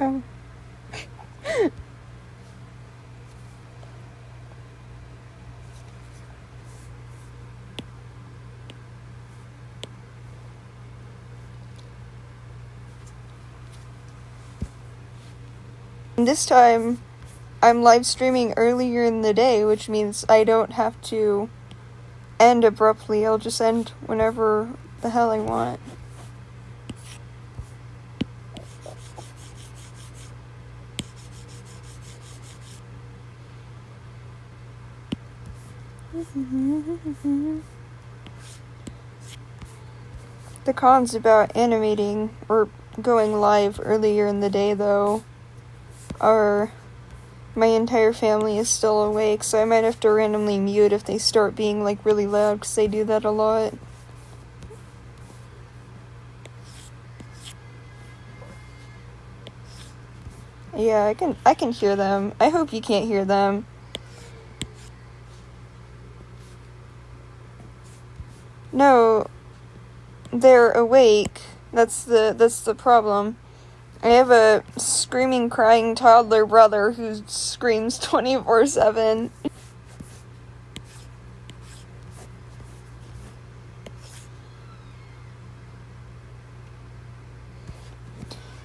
Um. This time, I'm live streaming earlier in the day, which means I don't have to end abruptly. I'll just end whenever the hell I want. The cons about animating or going live earlier in the day, though, are my entire family is still awake, so I might have to randomly mute if they start being, like, really loud, because they do that a lot. Yeah, I can hear them. I hope you can't hear them. No, they're awake. That's the problem. I have a screaming, crying toddler brother who screams 24/7.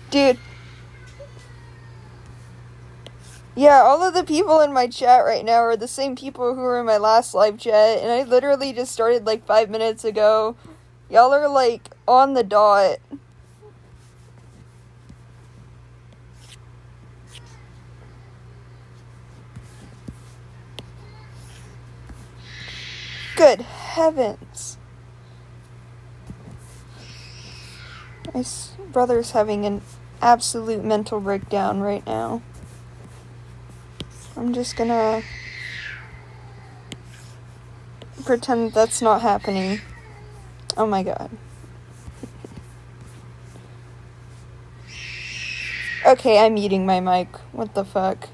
Dude. Yeah, all of the people in my chat right now are the same people who were in my last live chat, and I literally just started like 5 minutes ago. Y'all are like on the dot. Good heavens. My brother's having an absolute mental breakdown right now. I'm just gonna pretend that's not happening. Oh my god. Okay, I'm muting my mic. What the fuck?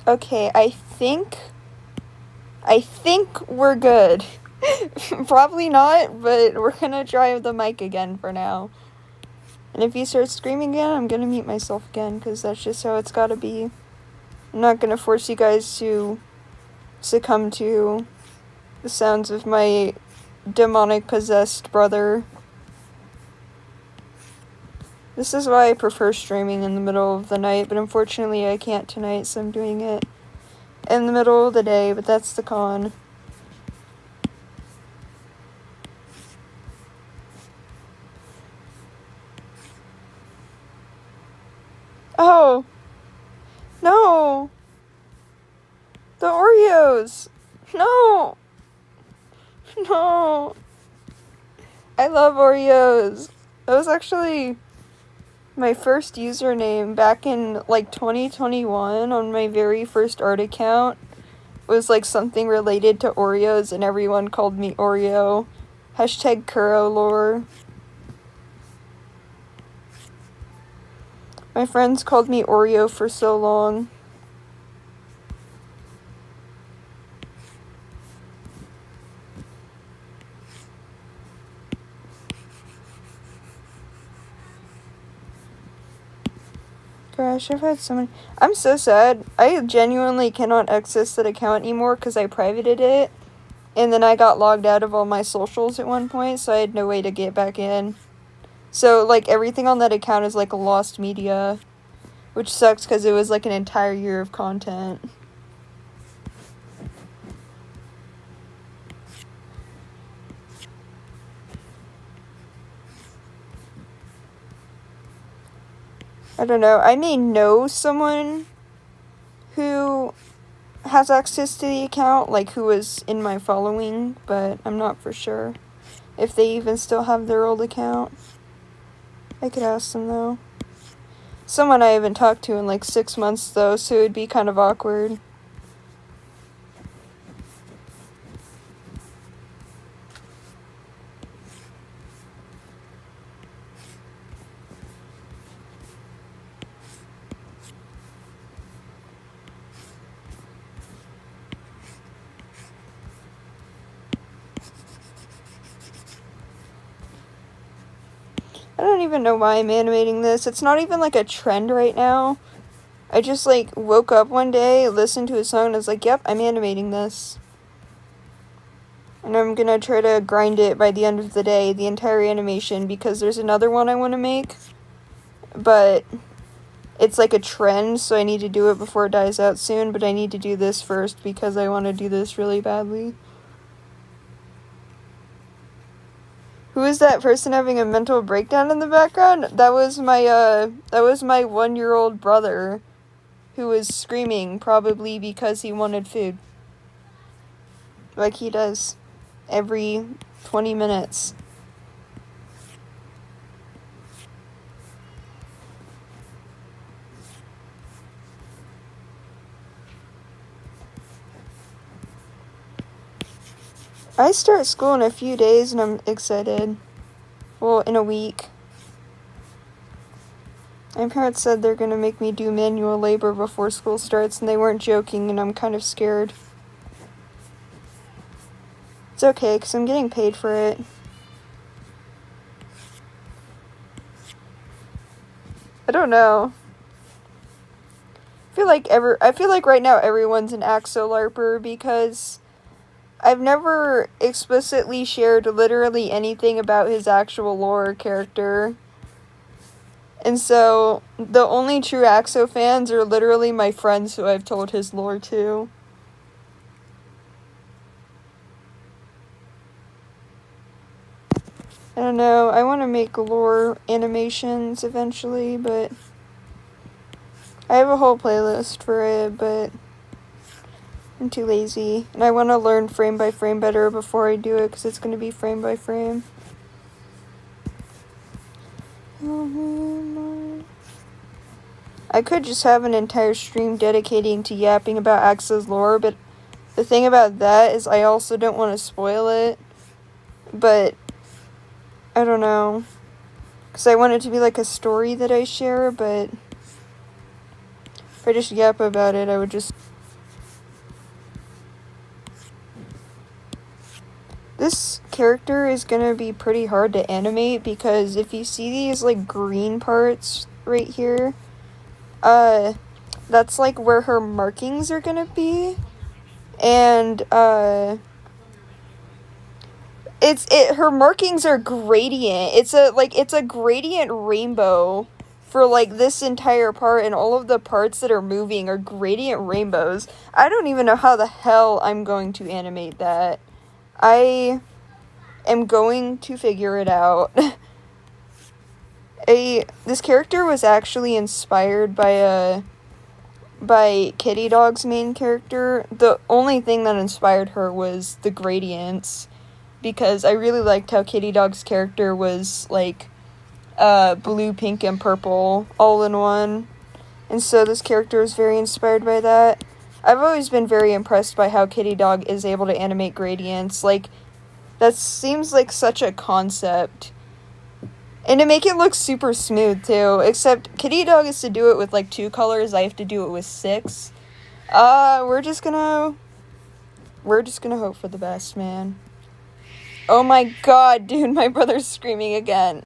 Okay, I think we're good. Probably not, but we're gonna try the mic again for now. And if he starts screaming again, I'm gonna mute myself again, because that's just how it's gotta be. I'm not gonna force you guys to succumb to the sounds of my demonic possessed brother. This is why I prefer streaming in the middle of the night, but unfortunately I can't tonight, so I'm doing it in the middle of the day, but that's the con. Oh! No! The Oreos! No! No! I love Oreos! That was actually my first username back in, 2021 on my very first art account. Was, something related to Oreos, and everyone called me Oreo. Hashtag Kuro lore. My friends called me Oreo for so long. Gosh, I've had so many. I'm so sad. I genuinely cannot access that account anymore because I privated it. And then I got logged out of all my socials at one point, so I had no way to get back in. So, everything on that account is, lost media. Which sucks because it was, an entire year of content. I don't know. I may know someone who has access to the account, who was in my following, but I'm not for sure if they even still have their old account. I could ask them, though. Someone I haven't talked to in, 6 months, though, so it'd be kind of awkward. I don't even know why I'm animating this. It's not even, a trend right now. I just, woke up one day, listened to a song, and was like, yep, I'm animating this. And I'm gonna try to grind it by the end of the day, the entire animation, because there's another one I want to make. But it's, a trend, so I need to do it before it dies out soon, but I need to do this first, because I want to do this really badly. Who is that person having a mental breakdown in the background? That was my 1-year-old brother who was screaming, probably because he wanted food. Like he does every 20 minutes. I start school in a few days and I'm excited. Well, in a week. My parents said they're gonna make me do manual labor before school starts, and they weren't joking, and I'm kind of scared. It's okay, because I'm getting paid for it. I don't know. I feel like right now everyone's an Axo LARPer, because I've never explicitly shared literally anything about his actual lore character. And so, the only true Axo fans are literally my friends who I've told his lore to. I don't know, I want to make lore animations eventually, but I have a whole playlist for it, but I'm too lazy. And I want to learn frame by frame better before I do it, because it's going to be frame by frame. I could just have an entire stream dedicating to yapping about Axa's lore, but the thing about that is I also don't want to spoil it. But I don't know, because I want it to be like a story that I share, but if I just yap about it, I would just... This character is gonna be pretty hard to animate because if you see these, like, green parts right here, that's, like, where her markings are gonna be. And, her markings are gradient. It's a gradient rainbow for, like, this entire part, and all of the parts that are moving are gradient rainbows. I don't even know how the hell I'm going to animate that. I am going to figure it out. This character was actually inspired by Kitty Dog's main character. The only thing that inspired her was the gradients, because I really liked how Kitty Dog's character was, like, blue, pink, and purple all in one. And so this character was very inspired by that. I've always been very impressed by how Kitty Dog is able to animate gradients. Like, that seems like such a concept. And to make it look super smooth, too. Except Kitty Dog is to do it with, like, 2 colors. I have to do it with 6. We're just gonna hope for the best, man. Oh my god, dude, my brother's screaming again.